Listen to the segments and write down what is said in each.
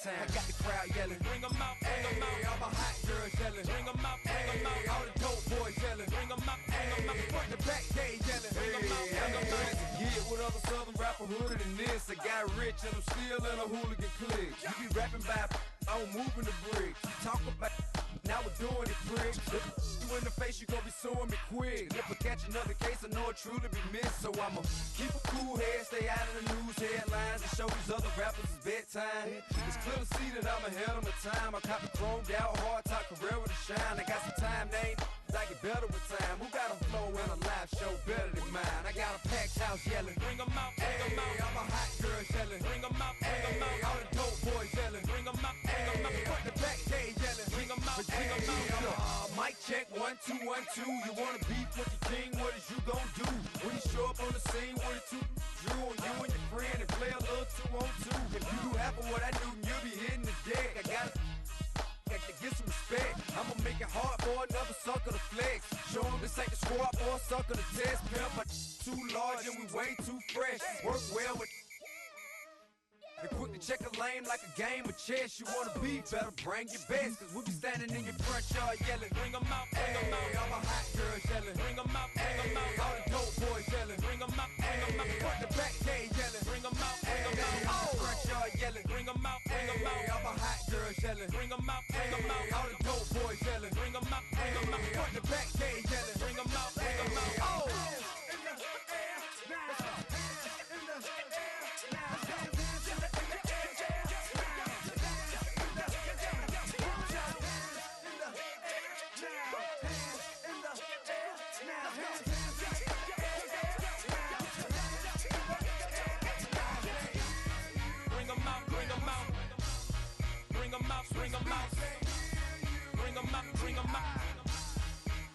time. I got the crowd yelling, bring 'em out, bring 'em out. All my hot girls yelling, bring 'em out, bring 'em out. All the dope boys yelling, bring 'em out, bring 'em out. Front to back, they yelling, bring 'em out, bring 'em out. Get with other southern rapper hooded than this. I got rich and I'm still in a hooligan clique. You be rapping by, I'm moving the bricks. Talk about, now we're doing it quick. You in the face, you gon' be suing me quick. If I catch another case, I know it truly be missed. So I'ma keep a cool head, stay out of the news headlines, and show these other rappers it's bedtime. It's clear to see that I'm ahead of my time. I caught the chromed out, hard top career with a shine. I got some time, name. I get better with time. Who got a flow and a live show better than mine? I got a packed house yelling, bring 'em out, bring 'em out. All my hot girls yelling, bring 'em out, bring 'em out. All the dope boys yelling, bring 'em out, bring 'em out. Front the back, they yelling, bring 'em out, bring 'em out. Mic check, 1 2 1 2. You wanna beef with the king? What is you gon' do when you show up on the scene with a two Drew on you and your friend and play a little 2 on 2? If you do half of what I do, you'll be hitting the deck. I gotta get some respect. I'ma make it hard for another sucker to flex. Show him this ain't the squad or a sucker to test. Pimp, my too large and we way too fresh. Work well with and quick to check a lane like a game of chess. You wanna be better, bring your best. Cause we be standing in your front yard yelling, bring 'em out, bring 'em out. All my hot girls yelling, bring 'em out, bring 'em out. All the dope boys yelling, bring 'em out, bring 'em out. Front the back, they yelling, bring 'em out, bring 'em out. All the front yard yelling, bring 'em out, bring 'em out. All my hot girls yelling, bring 'em out, bring 'em out. All the dope boys yelling, bring 'em out, bring 'em out. Front the back, they yelling, bring 'em out, bring 'em out. Oh! Bring 'em out, bring 'em out, bring 'em out, bring 'em out, bring 'em out,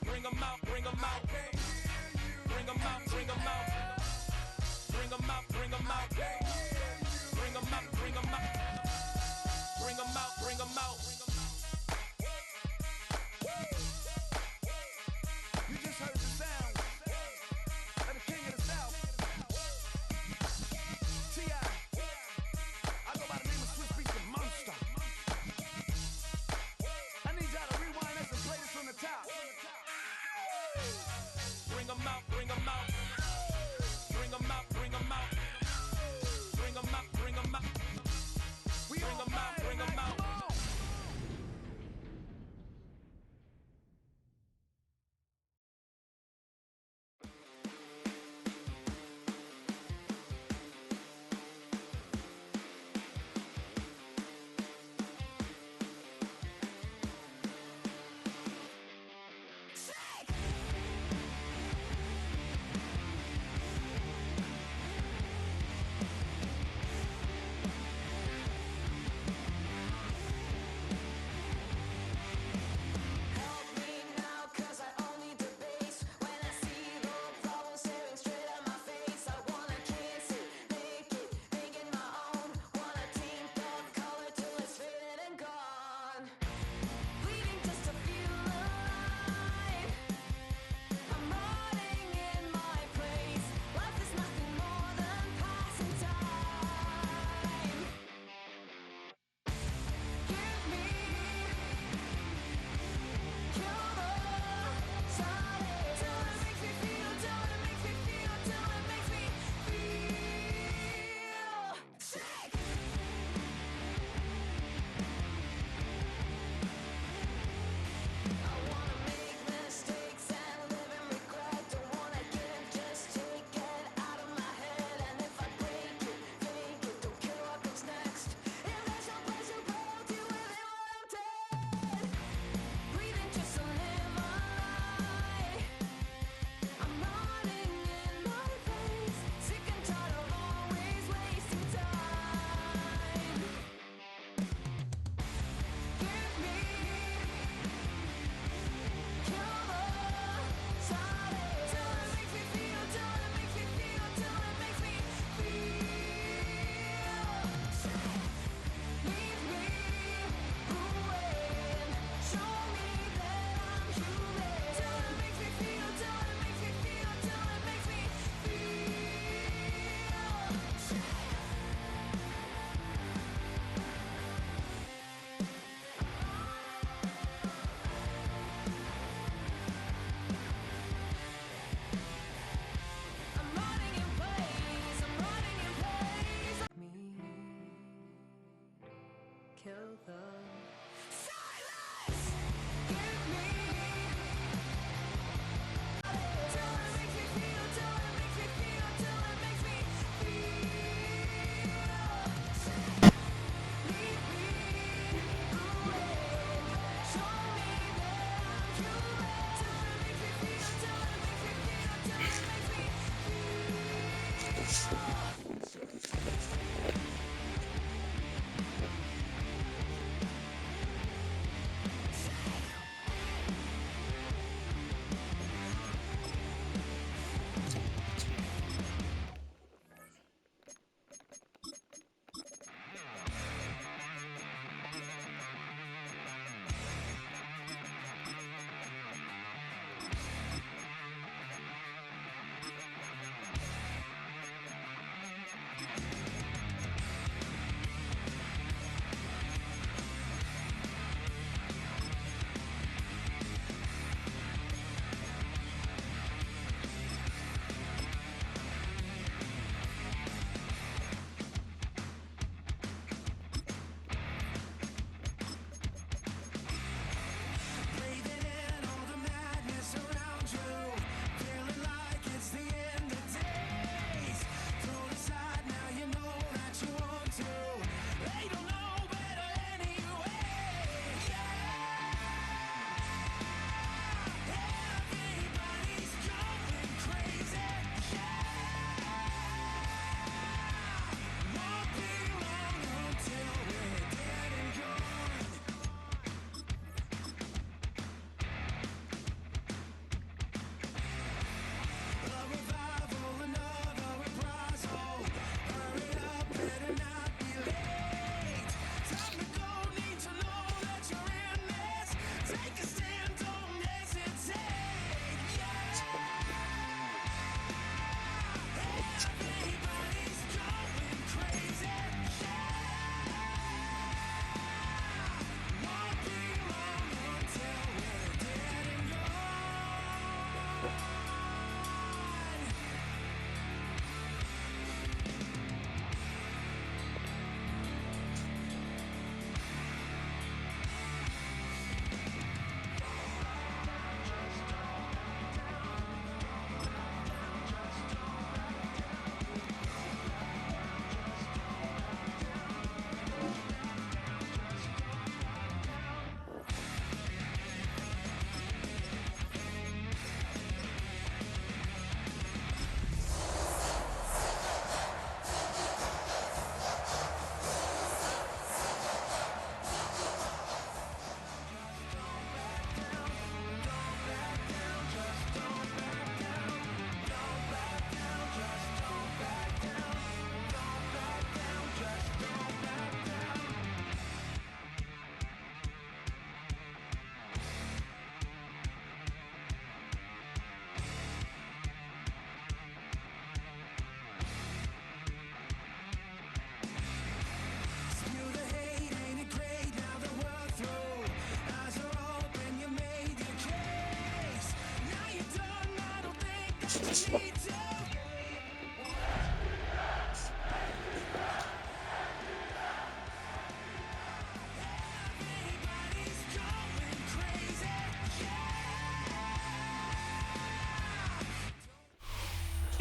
bring 'em out, bring 'em out, bring 'em out, bring 'em out, bring 'em out, bring 'em out, bring 'em out, bring 'em out, bring 'em out. You just heard the sound of the king of the South, T.I. I go by the name of Swiss Beats the Monster. From the top. Bring 'em out, bring 'em out, bring 'em out, bring 'em out, bring 'em out, bring 'em out, kill them.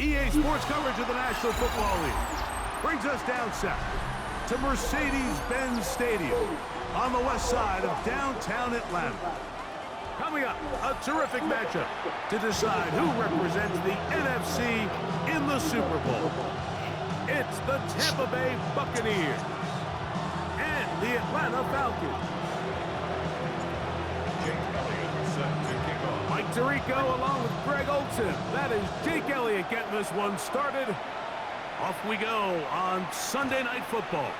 EA Sports coverage of the National Football League brings us down south to Mercedes-Benz Stadium on the west side of downtown Atlanta. Coming up, a terrific matchup to decide who represents the NFC in the Super Bowl. It's the Tampa Bay Buccaneers and the Atlanta Falcons. Mike Tirico along with Greg Olson. That is Jake Elliott getting this one started. Off we go on Sunday Night Football.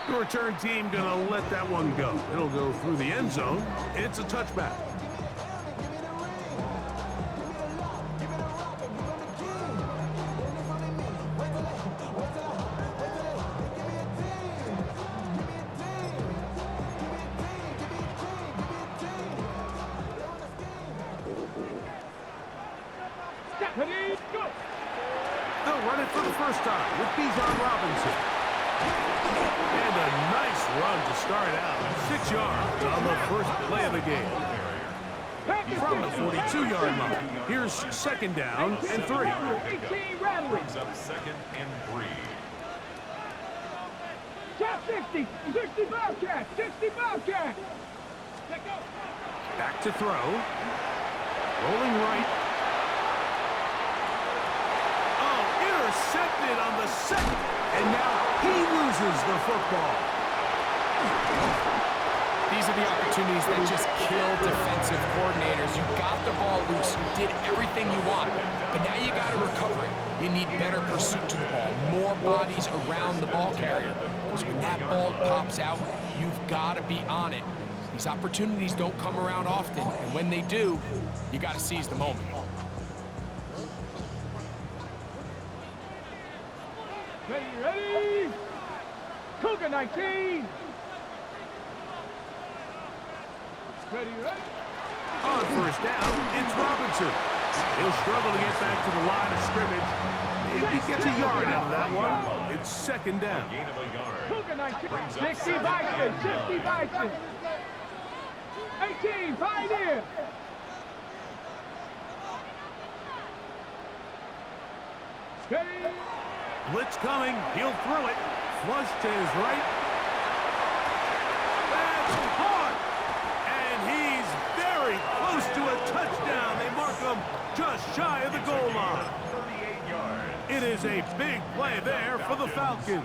The return team gonna let that one go. It'll go through the end zone. It's a touchback. They'll run it for the first time with Bijan Robinson. And a nice run to start out 6 yards on the first play of the game. From the 42-yard line, here's second down and 3. Brings up second and 3. Top 60, 60 Bobcat, 60 Bobcat. Back to throw. Rolling right. Oh, intercepted on the second. And now he loses the football. These are the opportunities that just kill defensive coordinators. You got the ball loose. You did everything you want. But now you got to recover it. You need better pursuit to the ball. More bodies around the ball carrier. Because when that ball pops out, you've got to be on it. These opportunities don't come around often. And when they do, you got to seize the moment. Ready? Cougar 19. Ready? On first down, it's Robinson. He'll struggle to get back to the line of scrimmage. If he gets a yard out of that one, it's second down. Gain of a yard. Cougar 19. Brings up 60 second Bison, and 60 Bison. 18, Pioneer. Ready? Blitz coming. He'll throw it. Flush to his right. That's hard. And he's very close to a touchdown. They mark him just shy of the goal line. 38 yards. It is a big play there for the Falcons.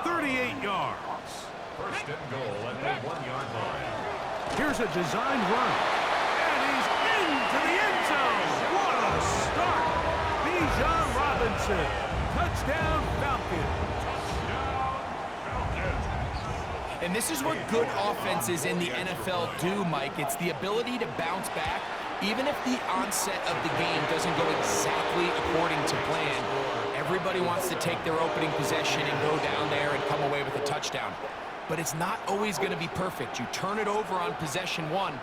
38 yards. First and goal at the 1-yard line. Here's a designed run. And he's into the end zone. What a start. Bijan Robinson. Touchdown Falcons. And this is what good offenses in the NFL do, Mike. It's the ability to bounce back, even if the onset of the game doesn't go exactly according to plan. Everybody wants to take their opening possession and go down there and come away with a touchdown. But it's not always going to be perfect. You turn it over on possession 1.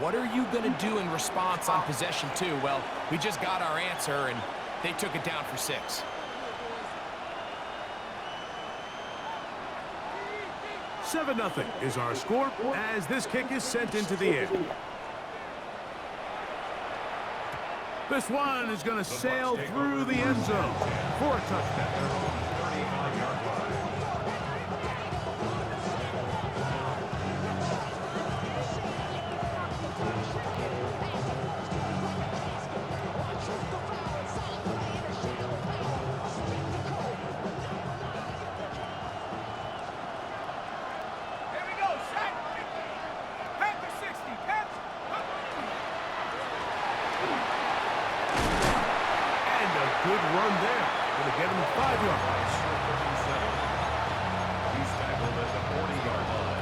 What are you going to do in response on possession 2? Well, we just got our answer, and they took it down for 6. Seven 0 is our score as this kick is sent into the air. This one is going to sail through the end zone for a touchdown. 35-yard line. Good run there. Going to get him 5 yards. He's tackled at the 40-yard line.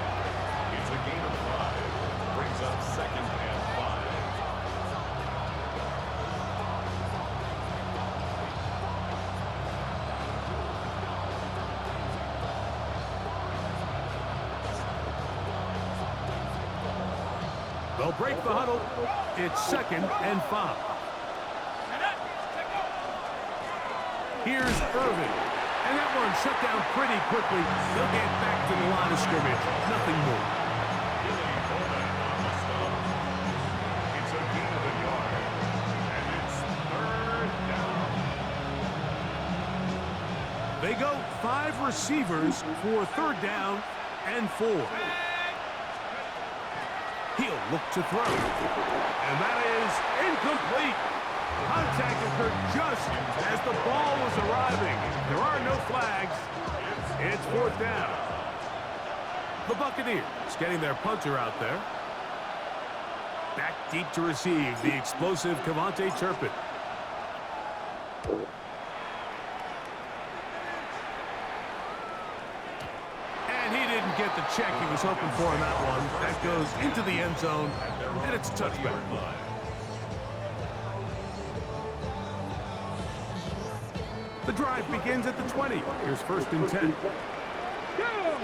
It's a gain of 5. Brings up second and 5. They'll break the huddle. It's second and 5. Here's Irvin. And that one shut down pretty quickly. They'll get back to the line of scrimmage. Nothing more. It's a gain of a yard. And it's third down. They go 5 receivers for third down and 4. He'll look to throw. And that is incomplete. Contact occurred just as the ball was arriving. There are no flags. It's fourth down. The Buccaneers getting their punter out there. Back deep to receive the explosive Cavante Turpin. And he didn't get the check he was hoping for on that one. That goes into the end zone, and it's a touchback. The drive begins at the 20. Here's first and 10. Go!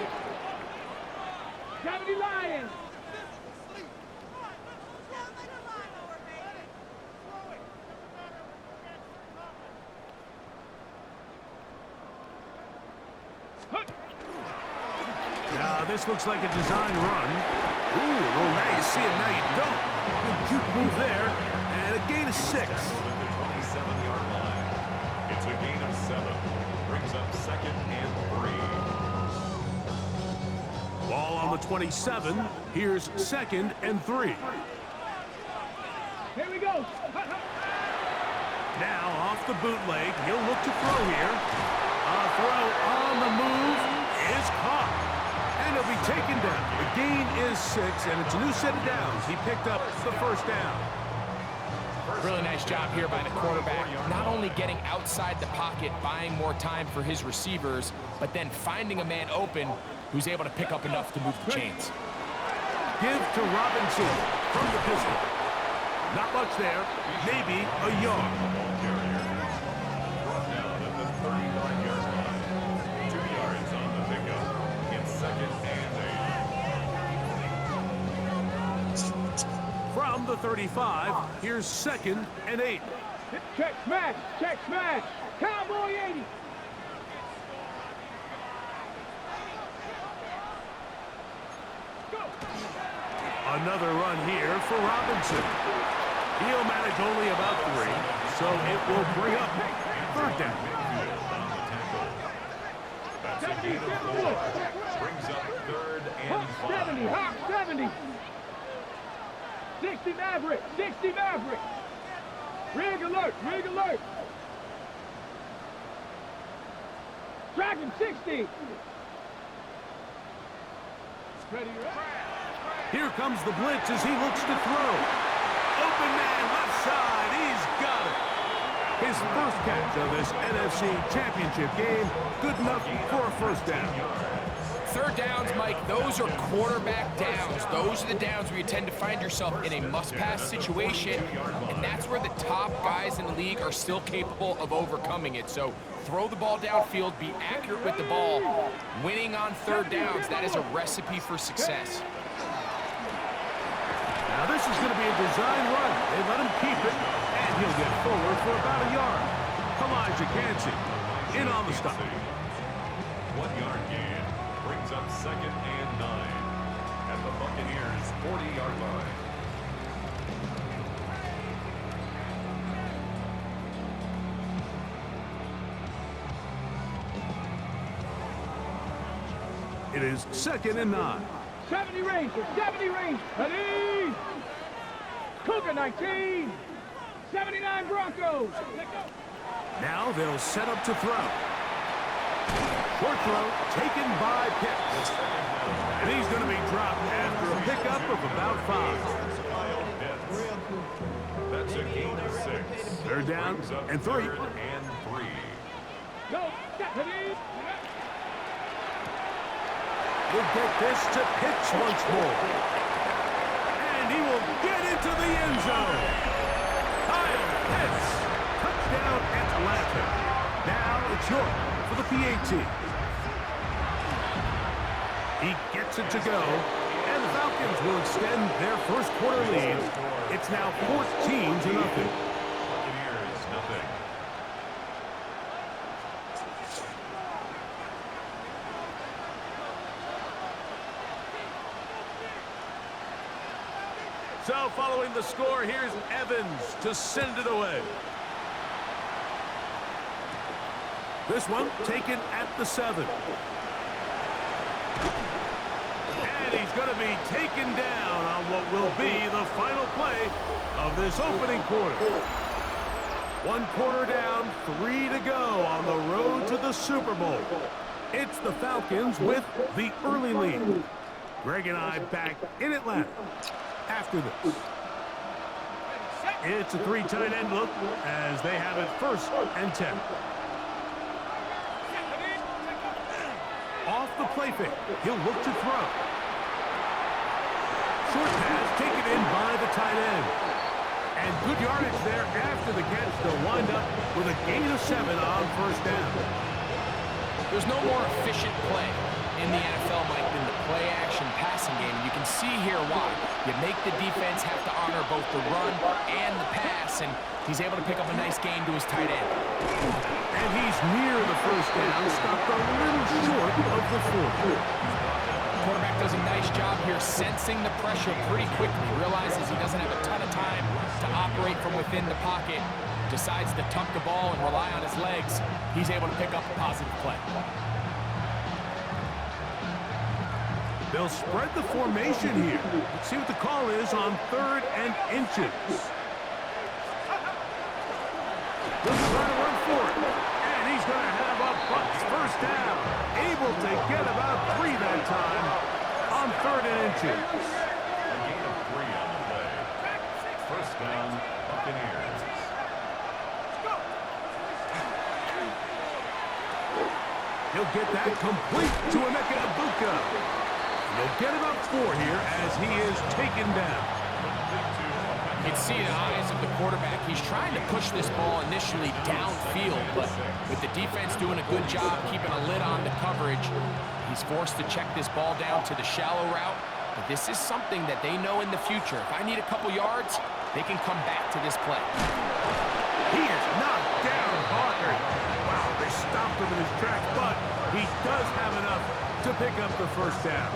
Gravity Lions! Now This looks like a design run. Ooh, well, now you see it, now you don't. Good juke move there, and a gain of 6. The 27-yard line. It's a gain of 7. Brings up 2nd and 3. Ball on the 27. Here's 2nd and 3. Here we go. Now off the bootleg, he'll look to throw here. A throw on the move is caught. And he'll be taken down. The gain is 6, and it's a new set of downs. He picked up the first down. Really nice job here by the quarterback. Not only getting outside the pocket, buying more time for his receivers, but then finding a man open who's able to pick up enough to move the chains. Give to Robinson from the pistol. Not much there. Maybe a yard. Ball carrier. Brought down at the 39-yard line. 2 yards on the pickup. It's 2nd and 8. From the 35, here's 2nd and 8. Check smash. Check smash. Cowboy 80. Go. Another run here for Robinson. He'll manage only about 3, so it will bring up 3rd down. That's a gain of 4. Brings up 3rd and 70. 5. Hawk 70. 60 Maverick. 60 Maverick. Rig alert. Rig alert. Dragon 60. Ready, Here comes the blitz as he looks to throw. Open man, left side, he's got it. His first catch of this NFC Championship game, good enough for a first down. 3rd downs, Mike, those are quarterback downs. Those are the downs where you tend to find yourself in a must-pass situation, and that's where the top guys in the league are still capable of overcoming it. So throw the ball downfield, be accurate with the ball. Winning on 3rd downs, that is a recipe for success. Now this is going to be a design run. They let him keep it, and he'll get forward for about a yard. Elijah Gansey in on the stop. 1 yard gain. Brings up 2nd and 9. At the Buccaneers' 40-yard line. It is 2nd and 9. 70 Ranger. 70 Ranger. Ready. Cougar 19. 79 Broncos. Now they'll set up to throw. Short throw taken by Pitts. And he's going to be dropped after a pickup of about 5. That's a gain of 6. 3rd down and 3. 3rd and 3. Go. Ready. He'll get this to Pitts once more. And he will get into the end zone. Kyle Pitts. Touchdown Atlanta. Now it's York for the PAT. He gets it to go. And the Falcons will extend their first quarter lead. It's now 14-0. Buccaneers, 0. So following the score, here's Evans to send it away. This one taken at the 7. And he's going to be taken down on what will be the final play of this opening quarter. 1 quarter down, 3 to go on the road to the Super Bowl. It's the Falcons with the early lead. Greg and I back in Atlanta after this. It's a 3 tight end look as they have it 1st and 10. Off the play fake, he'll look to throw. Short pass taken in by the tight end. And good yardage there after the catch to wind up with a gain of 7 on 1st down. There's no more efficient play in the NFL, Mike, than the play-action passing game. You can see here why. You make the defense have to honor both the run and the pass, and he's able to pick up a nice gain to his tight end. And he's near the 1st down, stopped a little short of the 4th. nice job here sensing the pressure pretty quickly. Realizes he doesn't have a ton of time to operate from within the pocket. Decides to tuck the ball and rely on his legs. He's able to pick up a positive play. They'll spread the formation here. Let's see what the call is on 3rd and inches. Let's try to run for it. And he's going to have a Bucs first down. Able to get about 3 that time on 3rd and inches. A gain of 3 on the play. First down, Buccaneers. He'll get that complete to Emeka Egbuka. He'll get about 4 here as he is taken down. You can see the eyes of the quarterback. He's trying to push this ball initially downfield, but with the defense doing a good job keeping a lid on the coverage, he's forced to check this ball down to the shallow route. But this is something that they know in the future. If I need a couple yards, they can come back to this play. He is knocked down hard. Wow, they stopped him in his tracks, but he does have enough to pick up the first down.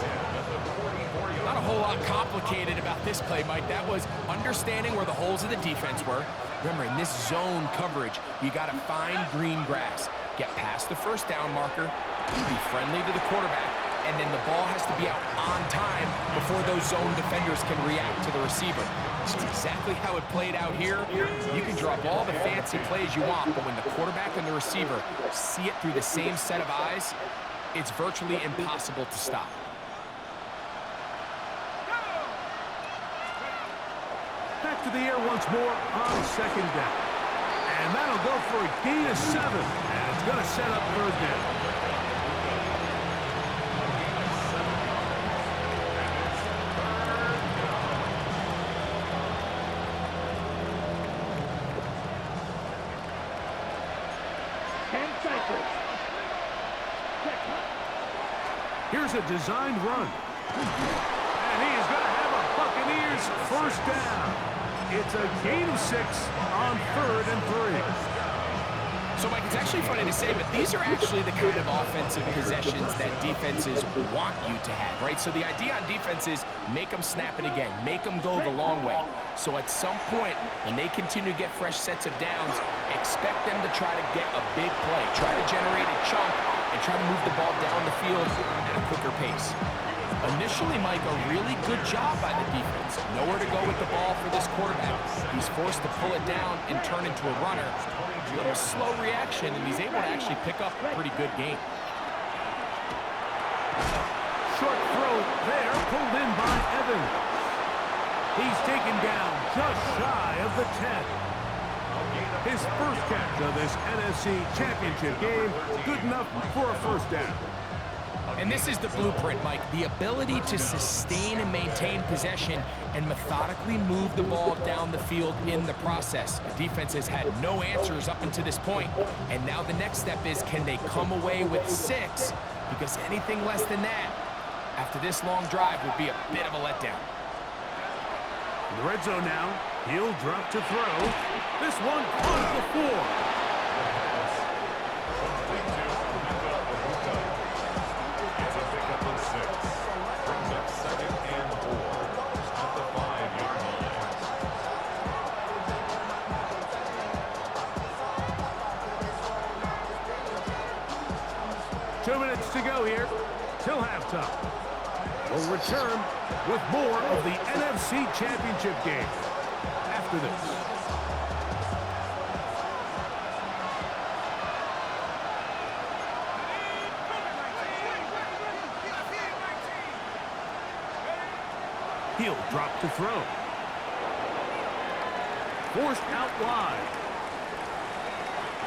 Not a whole lot complicated about this play, Mike. That was understanding where the holes of the defense were. Remember, in this zone coverage, you got to find green grass. Get past the first down marker, be friendly to the quarterback, and then the ball has to be out on time before those zone defenders can react to the receiver. That's exactly how it played out here. You can draw up all the fancy plays you want, but when the quarterback and the receiver see it through the same set of eyes, it's virtually impossible to stop. Back to the air once more on 2nd down. And that'll go for a gain of 7. And it's going to set up 3rd down. Here's a designed run. And he is going to have a Buccaneers first down. It's a gain of 6 on 3rd and 3. So, Mike, it's actually funny to say, but these are actually the kind of offensive possessions that defenses want you to have, right? So the idea on defense is make them snap it again, make them go the long way. So at some point, when they continue to get fresh sets of downs, expect them to try to get a big play, try to generate a chunk, and try to move the ball down the field at a quicker pace. Initially, Mike, a really good job by the defense. Nowhere to go with the ball for this quarterback. He's forced to pull it down and turn into a runner. A little slow reaction, and he's able to actually pick up a pretty good game. Short throw there, pulled in by Evans. He's taken down just shy of the 10. His first catch of this NFC Championship game, good enough for a first down. And this is the blueprint, Mike. The ability to sustain and maintain possession and methodically move the ball down the field in the process. The defense has had no answers up until this point, and now the next step is, can they come away with 6? Because anything less than that, after this long drive, would be a bit of a letdown. In the red zone now, he'll drop to throw. This one caught at the 4. To go here till halftime. We'll return with more of the NFC Championship game after this. He'll drop to throw. Forced out wide.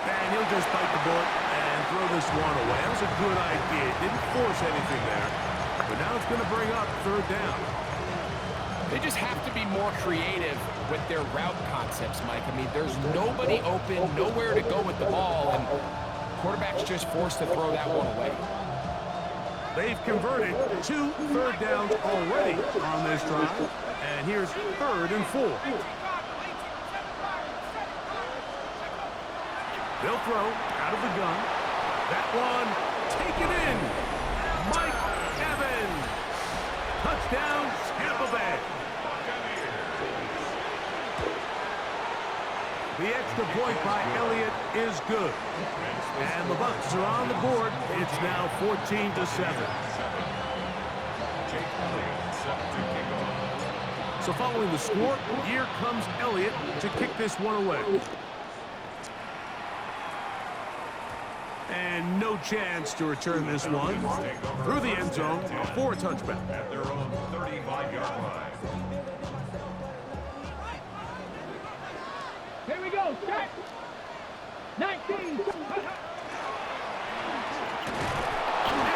And he'll just bite the bullet and throw this one away. That was a good idea. Didn't force anything there. But now it's going to bring up 3rd down. They just have to be more creative with their route concepts, Mike. I mean, there's nobody open, nowhere to go with the ball, and quarterback's just forced to throw that one away. They've converted 2 third downs already on this drive. And here's 3rd and 4. They'll throw out of the gun. That one taken in. Mike Evans. Touchdown, Tampa Bay. The extra point by Elliott is good. And the Bucs are on the board. It's now 14-7. So following the score, here comes Elliott to kick this one away. And no chance to return this one through the end zone for a touchback. At their own 35-yard line. Here we go, set. 19. And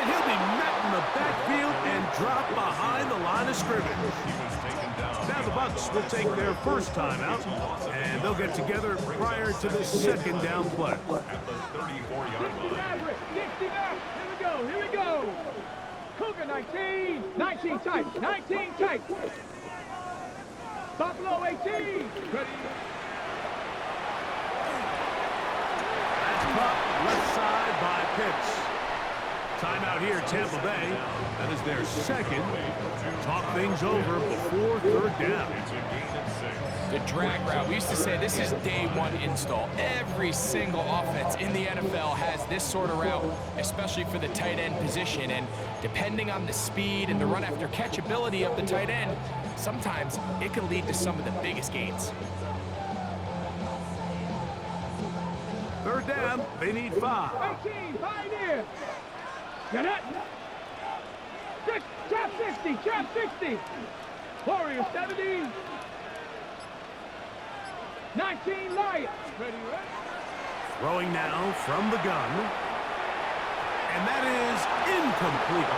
he'll be met in the backfield and dropped behind the line of scrimmage. Now the Bucs will take their first time out, and they'll get together prior to the second down play. At the 34-yard line. 60 back. Here we go. Cougar 19. 19 tight. 19 tight. Buffalo 18. Ready. Caught left side by Pitts. Timeout here, Tampa Bay. That is their second. Talk things over before third down. The drag route. We used to say this is day one install. Every single offense in the NFL has this sort of route, especially for the tight end position. And depending on the speed and the run after catch ability of the tight end, sometimes it can lead to some of the biggest gains. Third down, they need 5. 18, pioneer. Get it. Trap 60, trap 60. Warrior 70. 19, Lion. Ready. Throwing now from the gun. And that is incomplete.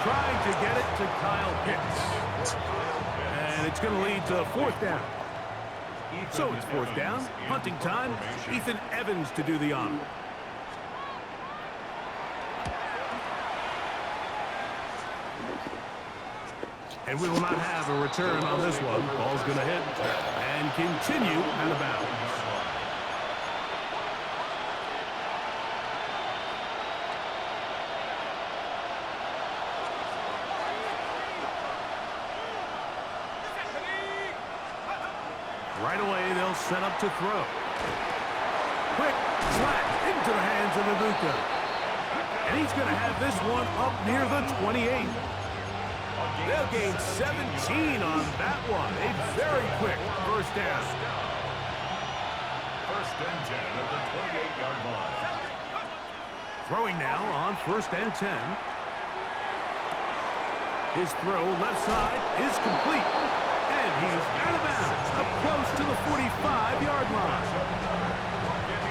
Trying to get it to Kyle Pitts. And it's going to lead to fourth down. So it's fourth down, hunting time. Ethan Evans to do the honor. And we will not have a return on this one. Ball's going to hit and continue out of bounds. Right away, they'll set up to throw. Quick slat into the hands of Ibuka. And he's going to have this one up near the 28. They'll gain 17 on that one. A very quick first down. First and 10 at the 28-yard line. Throwing now on first and 10. His throw left side is complete. And he's out of bounds, up close to the 45-yard line.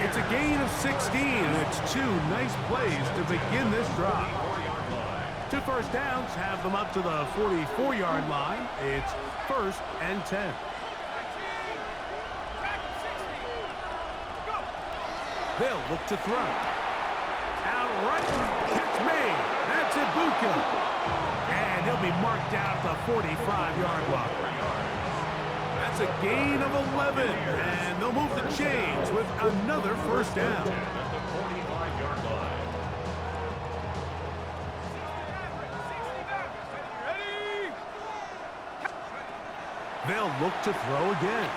It's a gain of 16, and it's 2 nice plays to begin this drive. 2 first downs have them up to the 44-yard line. It's first and 10. They'll look to throw. Outright, catch made. That's Ibuka. And he'll be marked out at the 45-yard line. That's a gain of 11, and they'll move the chains with another first down. At the 45-yard line. They'll look to throw again.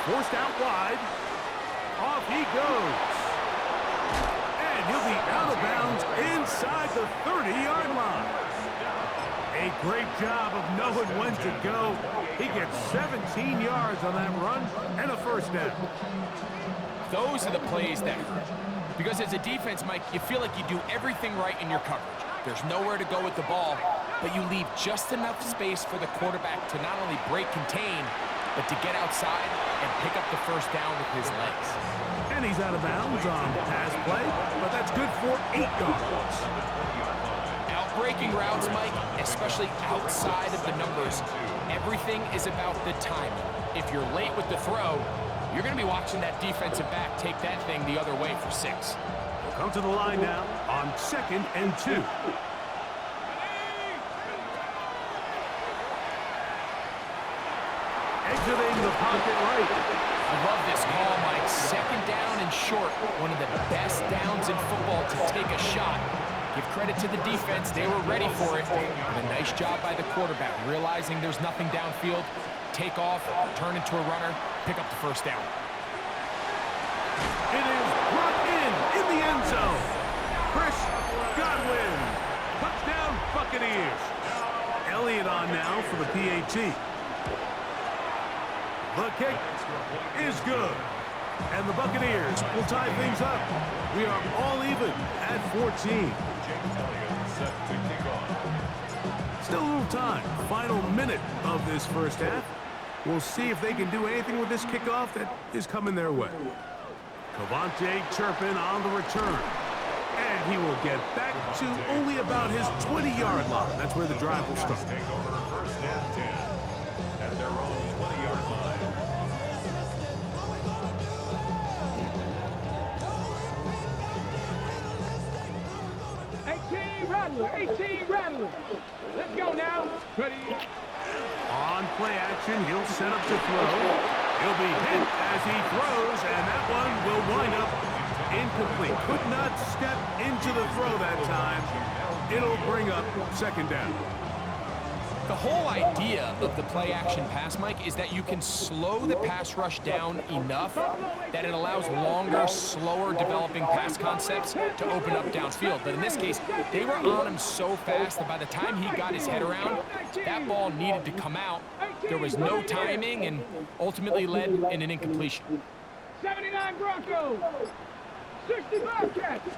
Forced out wide. Off he goes. And he'll be out of bounds inside the 30-yard line. A great job of knowing when to go. He gets 17 yards on that run and a first down. Those are the plays that hurt. Because as a defense, Mike, you feel like you do everything right in your coverage. There's nowhere to go with the ball, but you leave just enough space for the quarterback to not only break contain, but to get outside and pick up the first down with his legs. And he's out of bounds on pass play, but that's good for 8 yards. Breaking routes, Mike, especially outside of the numbers, everything is about the timing. If you're late with the throw, you're going to be watching that defensive back take that thing the other way for 6. We'll come to the line now on 2nd and 2. Exiting the pocket right. I love this call, Mike. 2nd down and short. One of the best downs in football to take a shot. Give credit to the defense. They were ready for it. And a nice job by the quarterback, realizing there's nothing downfield. Take off, turn into a runner, pick up the first down. It is brought in the end zone. Chris Godwin. Touchdown, Buccaneers. Elliott on now for the PAT. The kick is good. And the Buccaneers will tie things up. We are all even at 14. Still a little time. Final minute of this first half. We'll see if they can do anything with this kickoff that is coming their way. Cavante Turpin on the return. And he will get back to only about his 20-yard line. That's where the drive will start. Take over first and 10 at their own 20-yard line. 18 Rattler. Let's go now. Ready. On play action, he'll set up to throw. He'll be hit as he throws, and that one will wind up incomplete. Could not step into the throw that time. It'll bring up second down. The whole idea of the play-action pass, Mike, is that you can slow the pass rush down enough that it allows longer, slower developing pass concepts to open up downfield. But in this case, they were on him so fast that by the time he got his head around, that ball needed to come out. There was no timing and ultimately led in an incompletion. 79 Broncos. 65 Cats.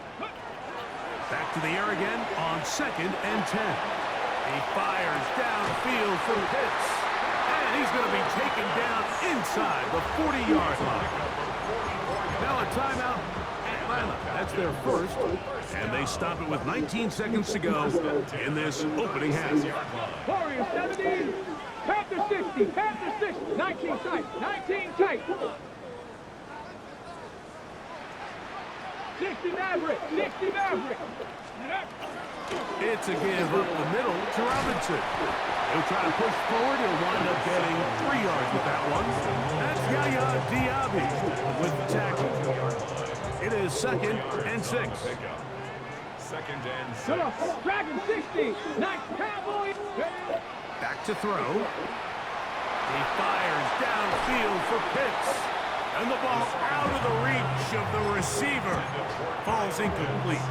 Back to the air again on second and 10. He fires downfield for Pitts. And he's going to be taken down inside the 40-yard line. Now a timeout, Atlanta. That's their first. And they stop it with 19 seconds to go in this opening half. Warriors 70. Panthers 60. Panthers 60. 19 tight. 19 tight. 60 Maverick. 60 Maverick. It's a give up the middle to Robinson. He'll try to push forward. He'll wind up getting 3 yards with that one. That's Yaya Diaby with the tackle. It is second and 6. Second and 6. Good up. Dragon 60. Nice Cowboy. Back to throw. He fires downfield for Pitts. And the ball out of the reach of the receiver. Falls incomplete.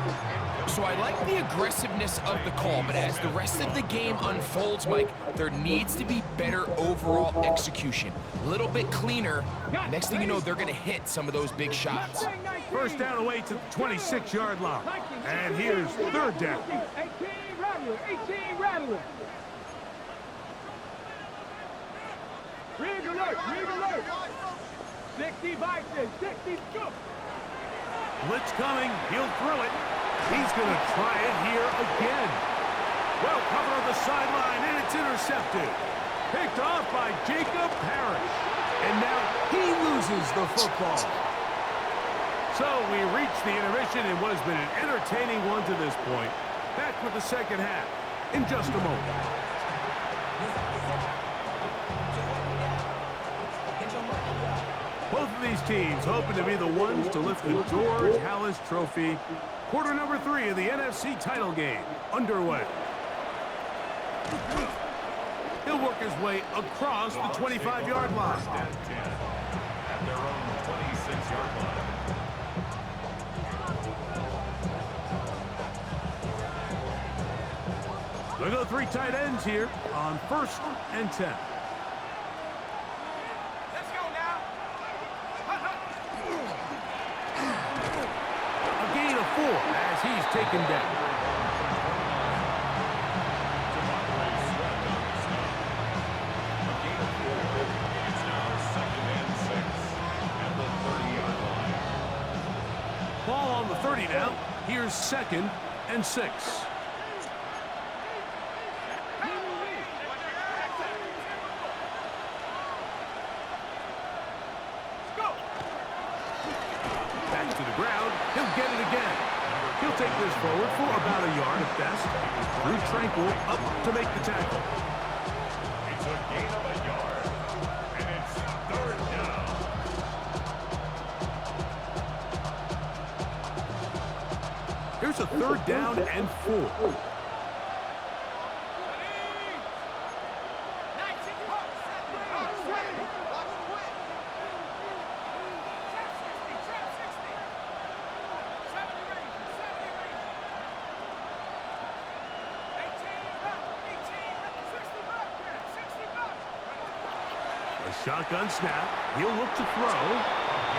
So I like the aggressiveness of the call, but as the rest of the game unfolds, Mike, there needs to be better overall execution. A little bit cleaner. Next thing you know, they're going to hit some of those big shots. First down away to the 26-yard line. And here's third down. 18 Rattler. 18 Rattler. Rig alert. Rig alert. 60 Bison. 60 Scoop. Blitz coming. He'll throw it. He's going to try it here again. Well covered on the sideline, and it's intercepted. Picked off by Jacob Parrish. And now he loses the football. So we reach the intermission in what has been an entertaining one to this point. Back with the second half in just a moment. Both of these teams hoping to be the ones to lift the George Halas Trophy. Quarter number 3 of the NFC title game underway. He'll work his way across the 25-yard line. At their own 26-yard line. They'll go 3 tight ends here on first and 10. As he's taken down. It's now second and 6 at the 30-yard line. Ball on the 30 now. Here's second and 6. Back to the ground. He'll get it again. He'll take this forward for about a yard at best. Drew Tranquil up to make the tackle. It's a gain of a yard, and it's third down. Here's a 3rd down and 4. Shotgun snap. He'll look to throw.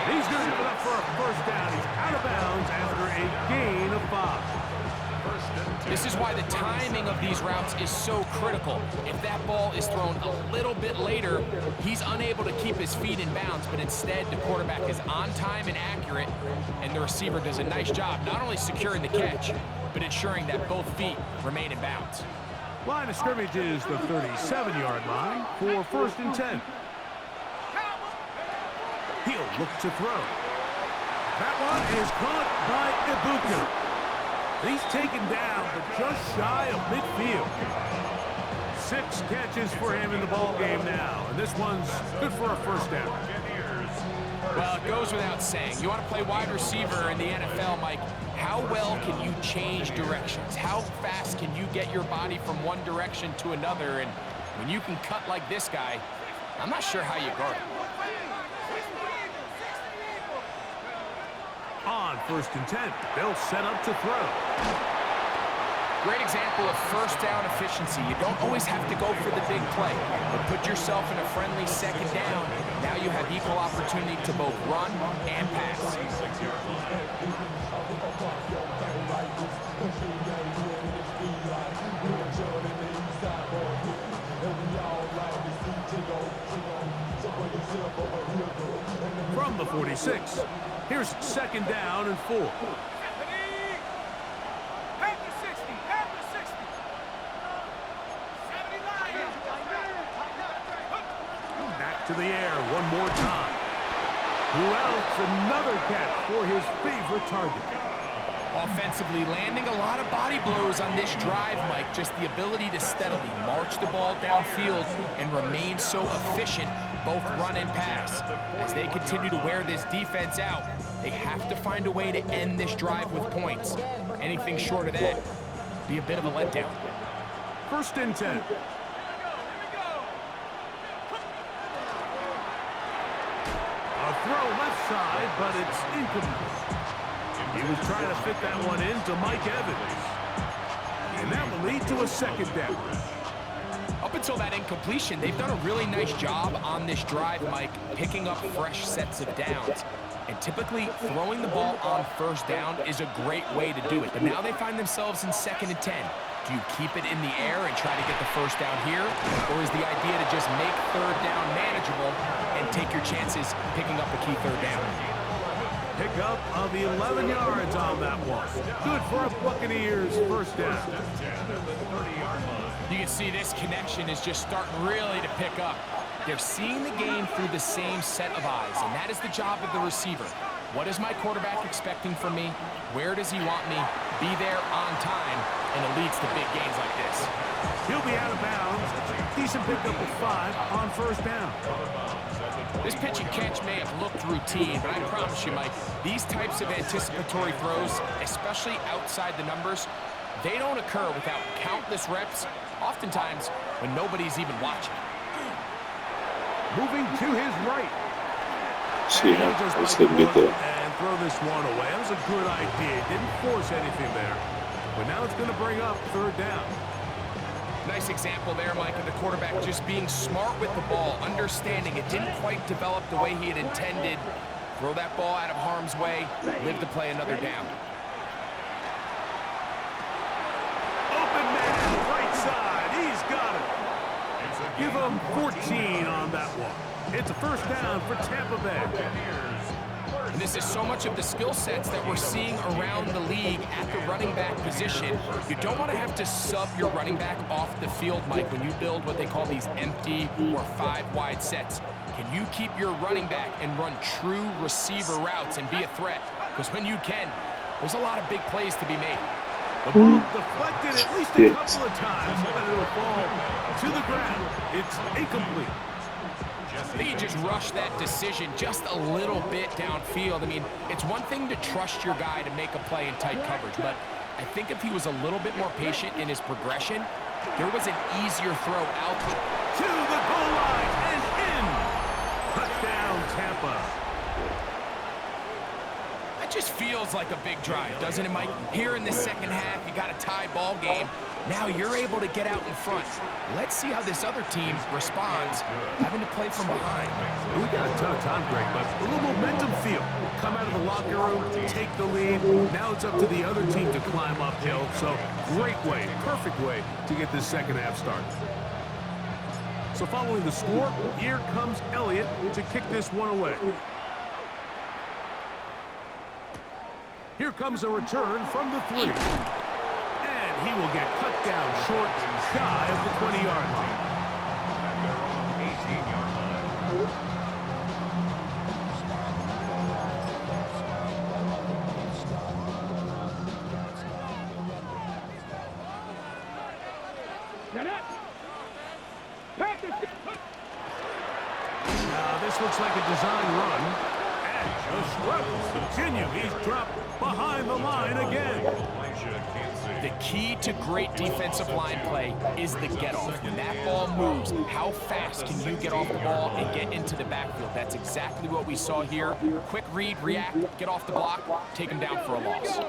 He's going to give it up for a 1st down. He's out of bounds after a gain of 5. This is why the timing of these routes is so critical. If that ball is thrown a little bit later, he's unable to keep his feet in bounds, but instead the quarterback is on time and accurate, and the receiver does a nice job not only securing the catch, but ensuring that both feet remain in bounds. Line of scrimmage is the 37-yard line for 1st and 10. He'll look to throw. That one is caught by Ibuka. He's taken down, but just shy of midfield. 6 catches for him in the ball game now, and this one's good for a 1st down. Well, it goes without saying. You want to play wide receiver in the NFL, Mike, how well can you change directions? How fast can you get your body from one direction to another? And when you can cut like this guy, I'm not sure how you guard it. On 1st and 10, they'll set up to throw. Great example of 1st down efficiency. You don't always have to go for the big play, but put yourself in a friendly 2nd down. Now you have equal opportunity to both run and pass. From the 46, here's 2nd down and 4. Back to the air one more time. Who else? Another catch for his favorite target. Offensively, landing a lot of body blows on this drive, Mike. Just the ability to steadily march the ball downfield and remain so efficient, both run and pass. As they continue to wear this defense out, they have to find a way to end this drive with points. Anything short of that, be a bit of a letdown. 1st and 10. A throw left side, but it's incomplete. He was trying to fit that one into Mike Evans. And that will lead to a 2nd down. Up until that incompletion, they've done a really nice job on this drive, Mike, picking up fresh sets of downs. And typically, throwing the ball on 1st down is a great way to do it. But now they find themselves in 2nd and 10. Do you keep it in the air and try to get the 1st down here? Or is the idea to just make 3rd down manageable and take your chances picking up a key 3rd down? Pickup of 11 yards on that one. Good for a Buccaneers 1st down. You can see this connection is just starting really to pick up. They're seeing the game through the same set of eyes, and that is the job of the receiver. What is my quarterback expecting from me? Where does he want me? Be there on time, and it leads to big gains like this. He'll be out of bounds. Decent pickup of 5 on 1st down. This pitch and catch may have looked routine, but I promise you, Mike, these types of anticipatory throws, especially outside the numbers, they don't occur without countless reps, oftentimes when nobody's even watching. Moving to his right. See, let's get there. And throw this one away. That was a good idea. Didn't force anything there. But now it's going to bring up 3rd down. Nice example there, Mike, of the quarterback just being smart with the ball, understanding it didn't quite develop the way he had intended. Throw that ball out of harm's way, live to play another down. Open man, right side. He's got it. Give him 14 on that one. It's a 1st down for Tampa Bay. And this is so much of the skill sets that we're seeing around the league at the running back position. You don't want to have to sub your running back off the field, Mike, when you build what they call these empty or 5-wide sets. Can you keep your running back and run true receiver routes and be a threat? Because when you can, there's a lot of big plays to be made. The ball deflected at least a couple of times, but it'll fall to the ground. It's incomplete. I think he just rushed that decision just a little bit downfield. I mean, it's one thing to trust your guy to make a play in tight coverage, but I think if he was a little bit more patient in his progression, there was an easier throw out. To the goal line and in. Touchdown, Tampa. That just feels like a big drive, doesn't it, Mike? Here in the second half, you got a tie ball game. Now you're able to get out in front. Let's see how this other team responds, having to play from behind. We got a ton of time break, but a little momentum feel. Come out of the locker room, take the lead. Now it's up to the other team to climb uphill. So great way, perfect way to get this second half started. So following the score, here comes Elliott to kick this one away. Here comes a return from the 3. And he will get cut down short, shy of the 20-yard line. They're on the 18-yard line. Now this looks like a design run. And the struggles continue. He's dropped behind the line again. The key to great defensive line play is the get-off. When that ball moves, how fast can you get off the ball and get into the backfield? That's exactly what we saw here. Quick read, react, get off the block, take him down for a loss.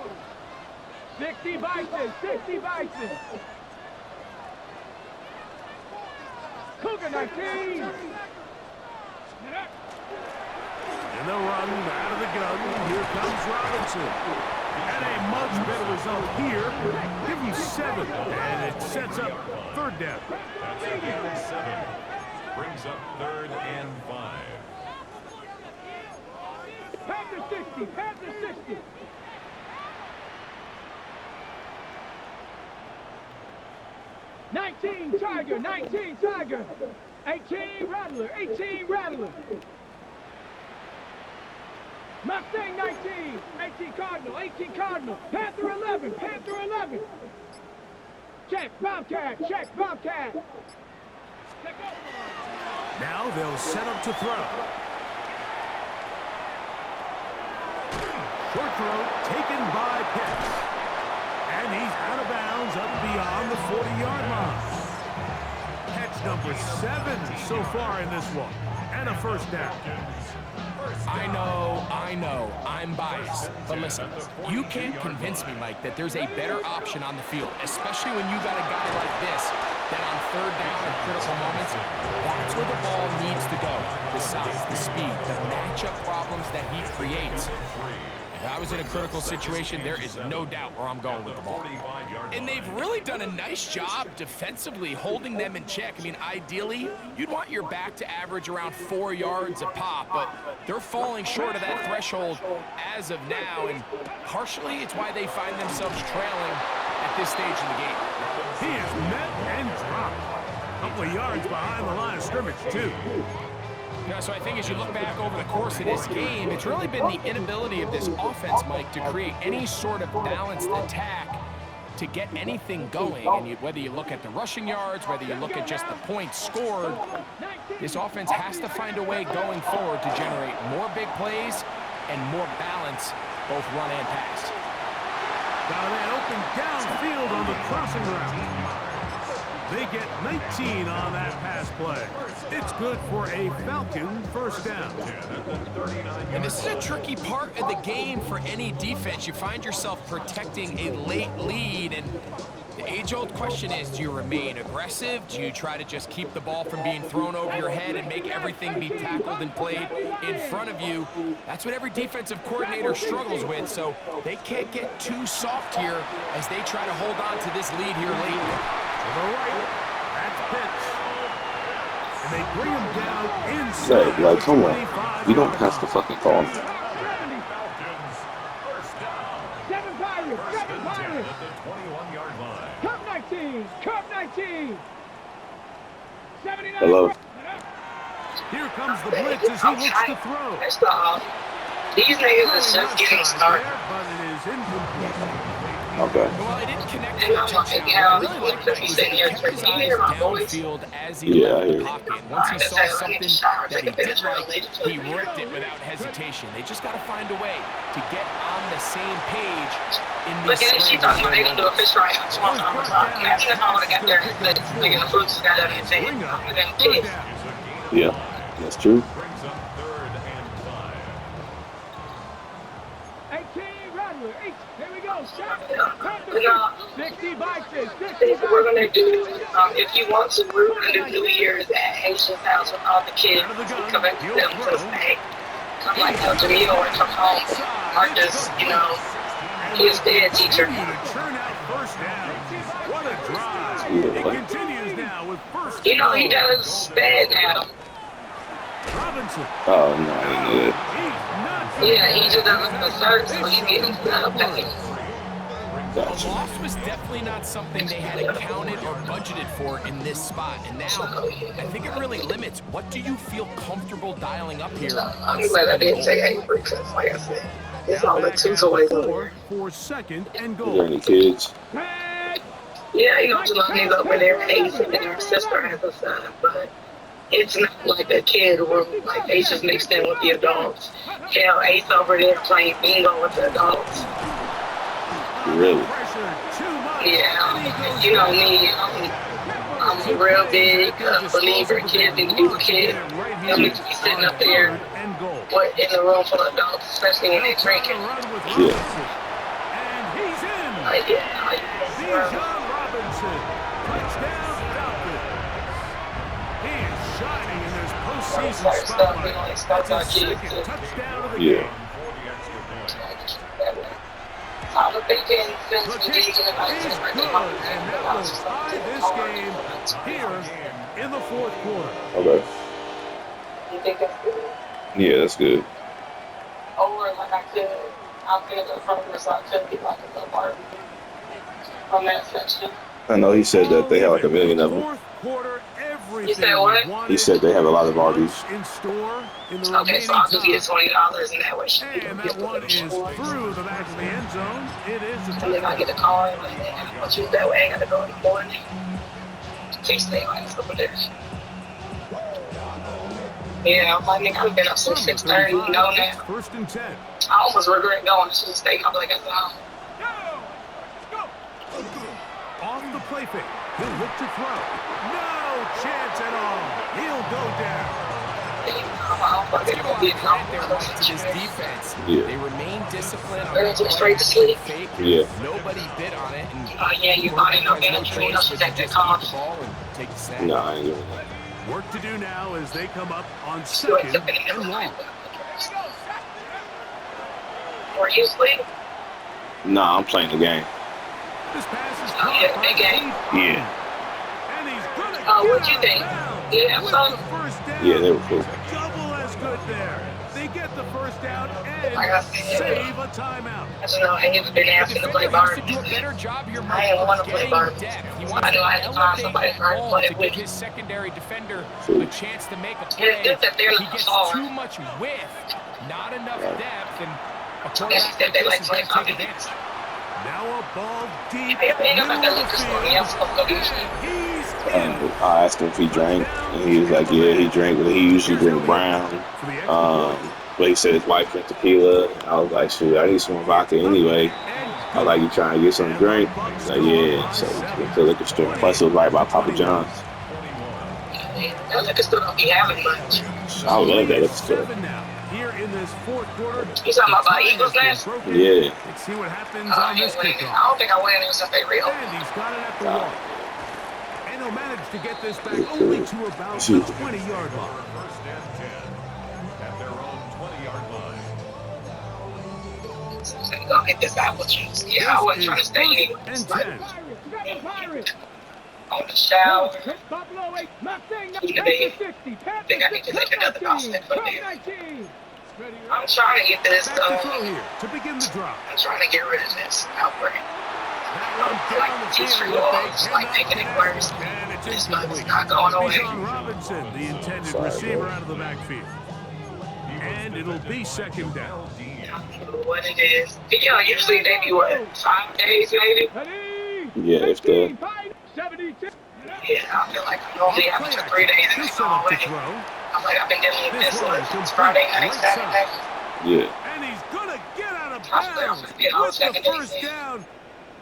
60 Bison, 60 Bison. Cougar 19. And the run out of the gun. Here comes Robinson. And a much better result here. Give him 7. And it sets up third down. That's a gain of 7. Brings up 3rd and 5. Panther 60, Panther 60. "19 Tiger, 19 Tiger, 18 Rattler, 18 Rattler. Mustang 19, 18 Cardinal, 18 Cardinal, Panther 11, Panther 11. Check, Bobcat, check, Bobcat. Now they'll set up to throw. Short throw taken by Pitts. And he's out of bounds up beyond the 40-yard line. Catch number 7 so far in this one. And a first down. I know, I'm biased. But listen, you can't convince me, Mike, that there's a better option on the field, especially when you got a guy like this that on third down in critical moments, that's where the ball needs to go. The size, the speed, the matchup problems that he creates. If I was in a critical situation, there is no doubt where I'm going with the ball. And they've really done a nice job defensively holding them in check. I mean, ideally, you'd want your back to average around 4 yards a pop, but they're falling short of that threshold as of now, and partially it's why they find themselves trailing at this stage in the game. He is met and dropped. A couple of yards behind the line of scrimmage, too. Yeah, so I think as you look back over the course of this game, it's really been the inability of this offense, Mike, to create any sort of balanced attack to get anything going. And whether you look at the rushing yards, whether you look at just the points scored, this offense has to find a way going forward to generate more big plays and more balance, both run and pass. Now that open downfield on the crossing route. They get 19 on that pass play. It's good for a Falcon first down. And this is a tricky part of the game for any defense. You find yourself protecting a late lead, and the age-old question is, do you remain aggressive? Do you try to just keep the ball from being thrown over your head and make everything be tackled and played in front of you? That's what every defensive coordinator struggles with, so they can't get too soft here as they try to hold on to this lead here late. To the right, that's Pitts. And they bring him down inside. Hey, like, come on. You don't pass the fucking call. 7 Pirates, 7 Pirates. Cup 19, Cup 19. 79. Hello. Here comes the blitz as he looks to throw. These niggas is just getting started. But it is incomplete. Okay. Well, I didn't connect And for a I'm like, touchdown. yeah, What I really liked because about he's was that sitting he here kept his drinking. You eyes hear my voice? downfield as he Yeah, I left the hear you. pocket. All Once he right, let's saw say, I need to something shower, that take he a did finish real like, late. he ripped it without hesitation. They just got to find a way to get on the same page in Look these at it, she scramble thought they drill gonna do a moments. fish fry on tomorrow. I was like, imagine if I would have got there instead. Like, in the food just got up and said, Bring up I'm gonna third piss. down. Yeah, that's true. Brings up 3rd and 5. 18, Rattler. Here we go. Shot. You know, 60 boxes. 60 things that we're boxes. gonna do, if you want to, we're gonna do New Year's at Haitian's house with all the kids. Out of the gun, Come back to he'll them throw. to say, come like El Jamil or come home. Marcus, you know, his dad teacher. Continue to churn out first down. What a drive. Yeah, It what? continues now with first You know, he and goal. does bad now. Robinson. Oh, no, I didn't know that. He's not Yeah, he just doesn't assert, so he's getting paid. A Gotcha. loss was definitely not something they had accounted or budgeted for in this spot. And now, I think it really limits. What do you feel comfortable dialing up here? I'm glad I didn't say 8 bricks, like I said. It's all the two toys over there. for second and Is there goal. any kids? Yeah, you know, Jelani's over there, Ace, and then her sister has a son, but it's not like a kid room. Like, Ace is mixed in with the adults. Hell, Ace over there playing bingo with the adults. Really? Pressure too much. Yeah, you know me, I'm a real big believer in kids need to be with kids. They don't need to be sitting up there And goal. in the room full of adults, especially when they're drinking. Yeah. And he's in. Like, yeah, Bijan Robinson. Touchdown Falcons. He is shining in this postseason spotlight. That's his second touchdown of the Yeah. game. I'm thinking since The we kick did is get about good, and that will tie this game here in the fourth quarter. Okay. You think that's good? Yeah, that's good. Or like I could have from this, I could be like a little part from that section. I know he said that they have like a million of them. Fourth quarter, everything You said what? we wanted He said they have a lot of RBs. in store in the Okay, remaining so I'll give you the time. $20 and that way she can And get that one the is through the back of the end zone. It is a and then I touchdown. get a call and I'll choose that way. I gotta go in the morning. In case they like over there. Yeah, I'm like, nigga, I've been up since 6:30, you know now. First and 10. I almost regret going to the state. I'm like, that's home. Off the play fake. He'll look to throw. No chance at all. He'll go down. I'm Let's give a lot be of credit there, Mike, to this defense. Yeah. They remained disciplined on They're that just straight to sleep. fake. Yeah. Nobody bit on it. And Oh, yeah, you bought it, no has no energy. You know, choice she but to take that just call. eat the ball and take the snap. No, I ain't doing that. Work to do now as they come up on She wakes second up in the middle and of the long. night. Were you asleep? Nah, I'm playing the game. This pass is Oh, caught yeah, by big game. Yeah. And he's gonna Oh, get what'd you out think? of bounds Yeah, with son. the first down. Yeah, they were cool. Double as good there. They get the first down and Like I said, save a timeout. I just know I ain't been The asking to play defender has to Barbie. do a better job here, I Mike, ain't of wanna play getting Barbie. depth. He So wants I to know I have to find elevate somebody that to ball play to it give with. his secondary defender True. a chance to make a It's play. good that they're He not gets hard. too much width, not enough Right. depth, and a Yes, quarterback that like they this like is going to playing take Barbie. advantage. Now a ball deep Hey, man, I'm middle about to of look the this morning. field. I'm supposed to go do shit. He's in. I asked him if he drank, and he was like, yeah, he drank, but he usually drink brown. For the extra point. But he said his wife drank tequila. I was like, shoot, I need some vodka anyway. I was like, you trying to get some drink? He's like, yeah. So we went to the liquor store. Plus, it was right by Papa John's. That liquor store don't be having much. I love that liquor store. 7 now. Here in this fourth quarter. You talking about the tie Eagles has been last? broken. Yeah. Let's see what happens I on this ain't winning. kickoff. I don't think I win since they real. And he's got it at the wall. And he'll manage to get this back only to about the 20-yard line. First and 10 at their own 20-yard line. Go get this apple juice. Yeah, I wasn't trying to stay here. And Like, 10. Pirates, you got the Pirates. on the shower. Buffalo 8, Mustang, In the Panther bed. 60, Panther Think I need to take another mouse 19, stick for Cup there. 19. I'm trying to get this, Back to throw here to begin the drop. I'm trying to get rid of this outbreak. That one down Like, the these field, free but balls, they like, cannot making it connect. worse. And it's This incomplete. is not going away. Bijan Robinson, the intended Sorry, receiver bro. out of the backfield. And it'll be second down. I don't know what it is. Yeah, usually they be what, 5 days maybe? Yeah, if the 72. Yeah, I feel like I'm only after 3 days and they go away. I'm like, I've been dealing with this like since Friday night, Saturday. yeah. And he's gonna get out of I feel bounds like I'm on with the second day. first down.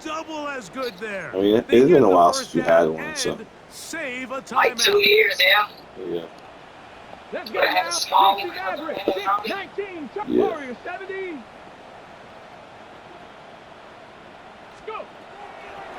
Double as good there. I mean, They it's get been a the while first since we down had one, so and save a Like 2 timeout. years, yeah. yeah. Let's But I go had now. a small 60 one. average. 19. Yeah. Warriors 70. Let's go.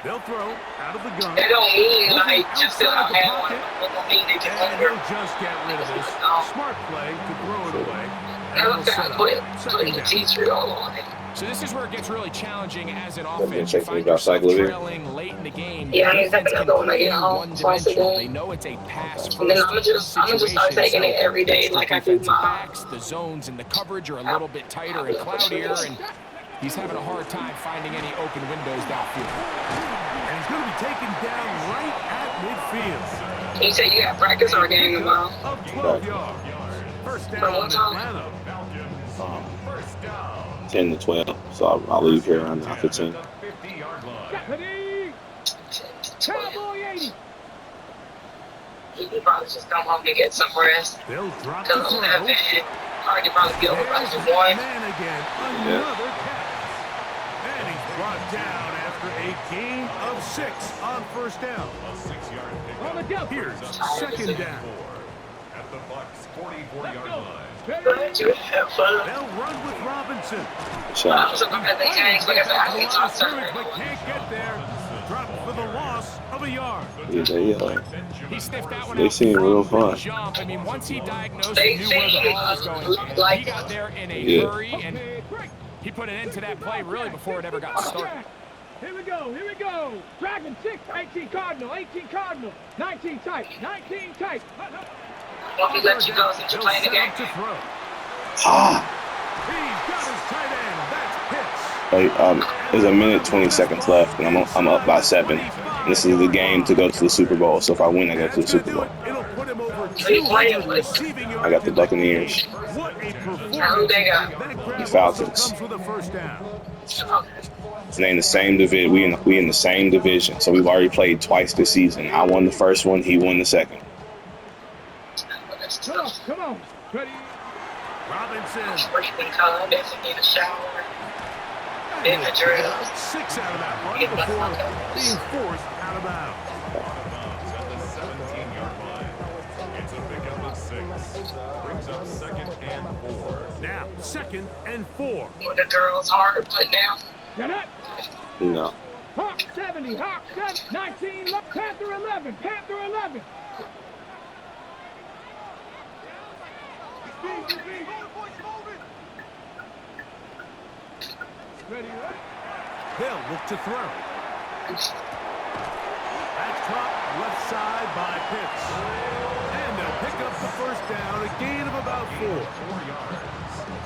They'll throw out of the gun. That don't mean Looking like just that outside I the had one. pocket. It don't mean they can And under. he'll just get rid of this. Smart play to throw it away. And I it'll look set at up put second the down. teacher on it. So this is where it gets really challenging as an been offense. You checking find about yourself cycle here. trailing late in the game. Yeah, I The need to take defense can another one to play get home twice a one-dimensional. day. They know it's a pass-first And then I'm just start taking it every day like I do defensive my. backs. The zones and the coverage are a little bit tighter and cloudier, and he's having a hard time finding any open windows downfield. And he's going to be taken down right at midfield. You say you got practice or a game tomorrow? Of 12 yards. First down what time? Atlanta. 10 to 12. So I'll leave here around 9:15. Ready. Cowboy 80. You can probably just come home and get some rest. They'll drop the Because throw. I'm having hard to probably get over by There's just that one. man again. Another catch. And he's brought down after a gain of 6 on first down. On the go. Here's second down. At the Bucks 44-yard line. But you have fun. They'll run with Robinson. I'm Shot. surprised they changed because I A can lot talk of to scrimmage, but her. can't get there. Dropped for the loss of a yard. Yeah. He sniffed that one They out seem from real the fun. jump. I mean, once he diagnosed They and knew where the seem ball was going, like he got there in a Yeah. hurry, and he put an end to that play really before it ever got started. Here we go. Here we go. Dragon 6. 18 Cardinal. 18 Cardinal. 19 tight. 19 tight. Won't he let you go since you're playing the game? To throw. Ah! He's got his tight end. That's Pitts. Like, there's a minute 20 seconds left, and I'm up by 7. And this is the game to go to the Super Bowl. So if I win, I go to the That's gonna Super do Bowl. it. It'll put him over Who you playing 200 with? receiving yards. I got the Buccaneers. What a performance. Who they got? That grab The also Falcons. comes with a first down. Okay. And they in the same division. We in the same division. So we've already played twice this season. I won the first one. He won the second. Come on. Come on. Ready. Robinson. Breathing time, doesn't need a shower. In the drill. 6 out of that run before being forced out of bounds. At the 17-yard line. It's a pickup of 6. Brings up 2nd and 4. Now, 2nd and 4. When the girls hard put down. Get up. No. Hawk 70. Hawk 7. 19. Panther 11. Panther 11. Ready, right? They'll look to throw. That's caught left side by Pitts. And they'll pick up the first down, a gain of about 4.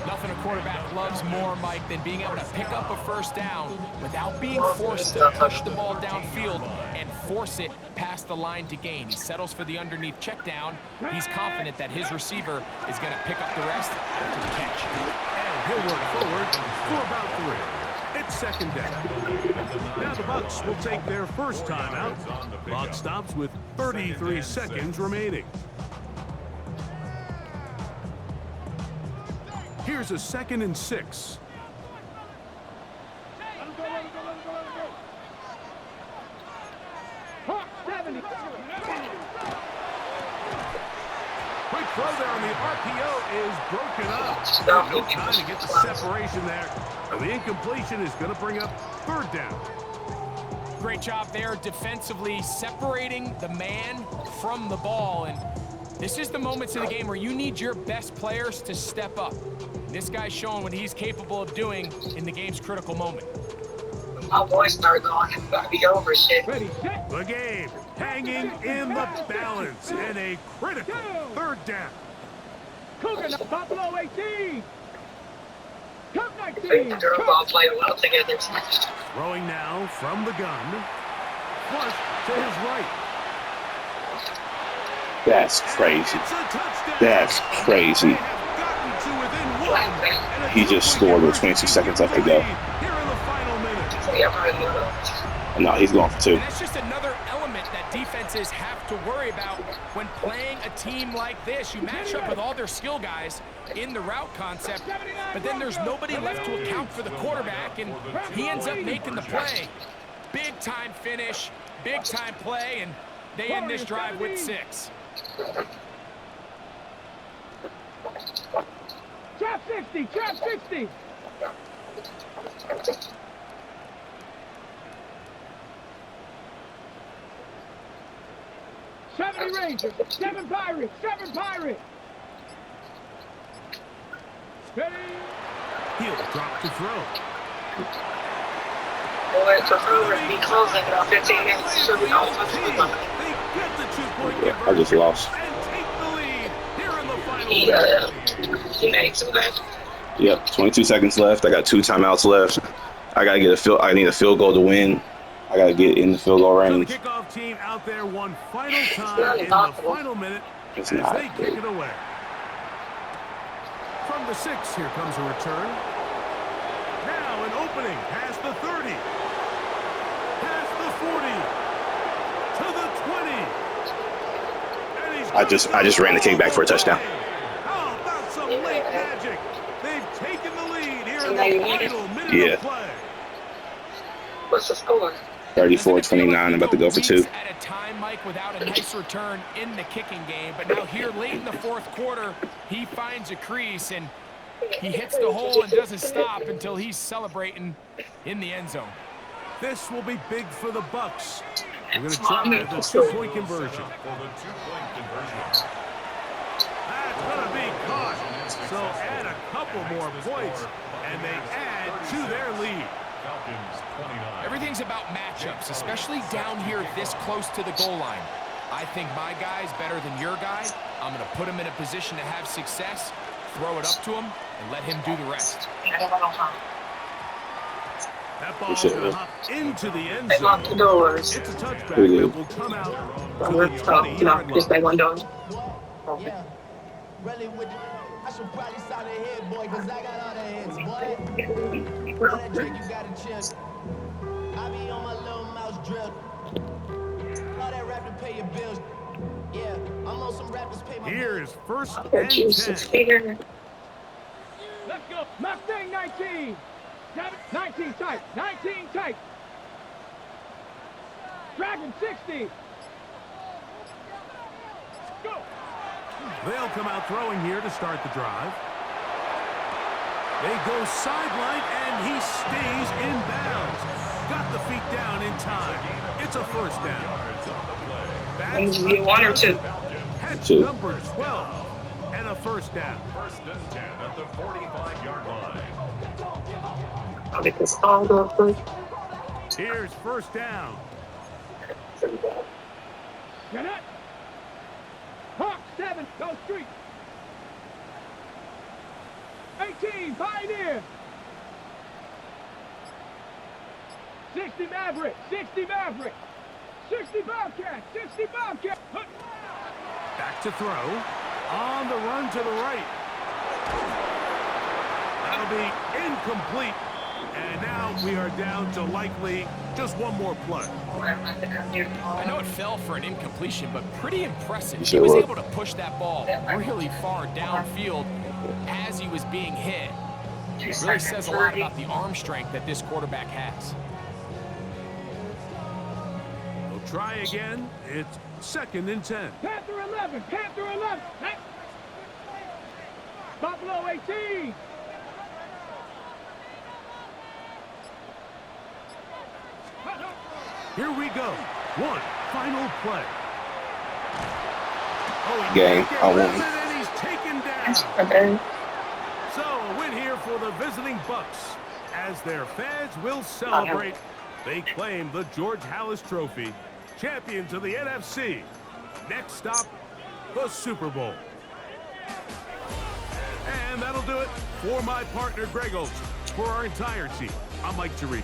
Nothing a quarterback loves more, Mike, than being able to pick up a first down without being forced to push the ball downfield and force it past the line to gain. He settles for the underneath check down. He's confident that his receiver is going to pick up the rest after the catch. And he'll work forward for about 3. It's second down. Now the Bucks will take their first time out. Clock stops with 33 seconds remaining. Here's a 2nd and 6. Hawk 70. Quick throw there on the RPO is broken up. No time to get the separation there. And the incompletion is going to bring up 3rd down. Great job there defensively, separating the man from the ball. And this is the moments of the game where you need your best players to step up. This guy's showing what he's capable of doing in the game's critical moment. My voice started going, it's gotta be over shit. Ready, set. The game hanging in the balance and a critical 3rd down. Cougar, Buffalo 18. Cup I think 19. the girls all play well together. Throwing now from the gun. Flush to his right. That's crazy. It's a touchdown. That's crazy. They have gotten to within He just scored with 22 seconds left to go. Here in the final minute. No, he's going for 2. And that's just another element that defenses have to worry about when playing a team like this. You match up with all their skill guys in the route concept, but then there's nobody left to account for the quarterback, and he ends up making the play. Big time finish, big time play, and they end this drive with 6. Trap 60, trap 60. Seven Rangers, 7 Pirates, 7 Pirates. Ready? He'll drop to throw. Boy, prefer to be closing about 15 minutes. So we don't touch the ball. They get the 2-point I just lost. and take the lead here in the final minute. He made some bad. Yep, 22 seconds left. I got 2 timeouts left. I gotta get I need a field goal to win. I gotta get in the field goal So the range. kickoff team out there one final time in the final minute It's as not they kick good. it away. From the 6, here comes a return. Now an opening past the 30, past the 40, to the 20. And he's I just ran the kick back for a touchdown. How about some late magic? They've taken the lead here in They the need it. final minute Yeah. of play. What's the score? 34-29. I'm about to go for 2. Weeks at a time, Mike, without a nice return in the kicking game, but now here late in the 4th quarter, he finds a crease and he hits the hole and doesn't stop until he's celebrating in the end zone. This will be big for the Bucks. We're going to try the 2-point conversion. For the 2-point conversion. That's going to be caught. So add a couple more points, and they add to their lead. Falcons 29. Everything's about matchups, especially down here this close to the goal line. I think my guy's better than your guy. I'm going to put him in a position to have success, throw it up to him, and let him do the rest. That ball's going to hop into the end They locked the zone. doors. It's a touchback that will come out to the So, 20-yard just line. that one door. Yeah. Really with I should probably start a hit, boy, cause I got all the hits, boy. All that drink you gotta chip. I be on my little mouse drip. All that rap to pay your bills. Yeah, I'm on some rappers pay my Here's first Oh, and Jesus, 10. figure. Let's go. Mustang 19. 19 tight. 19 tight. Dragon 60. Go. They'll come out throwing here to start the drive. They go sideline, and he stays in bounds. Got the feet down in time. It's a first down. Maybe you get 1 or 2. Catch 2. number 12 and a first down. First and 10 at the 45-yard line. I'll get this all go quick. Here's first down. Get it. Hawk 7. Go street. 18. Pioneer. 60 Maverick. 60 Maverick. 60 Bobcat. 60 Bobcat. Hook. Back to throw. On the run to the right. That'll be incomplete. And now we are down to likely just one more play. I know it fell for an incompletion, but pretty impressive. He Sure was was. able to push that ball really far downfield as he was being hit. It really says a lot about the arm strength that this quarterback has. We'll try again. It's second and 10. Panther 11. Panther 11. Buffalo 18. Here we go. One final play. Oh, he Game. can't get I rid won. of it, and he's taken down. Okay. So a win here for the visiting Bucks. As their fans will celebrate, they claim the George Halas Trophy. Champions of the NFC. Next stop, the Super Bowl. And that'll do it for my partner, Greg Olson. For our entire team, I'm Mike Therese.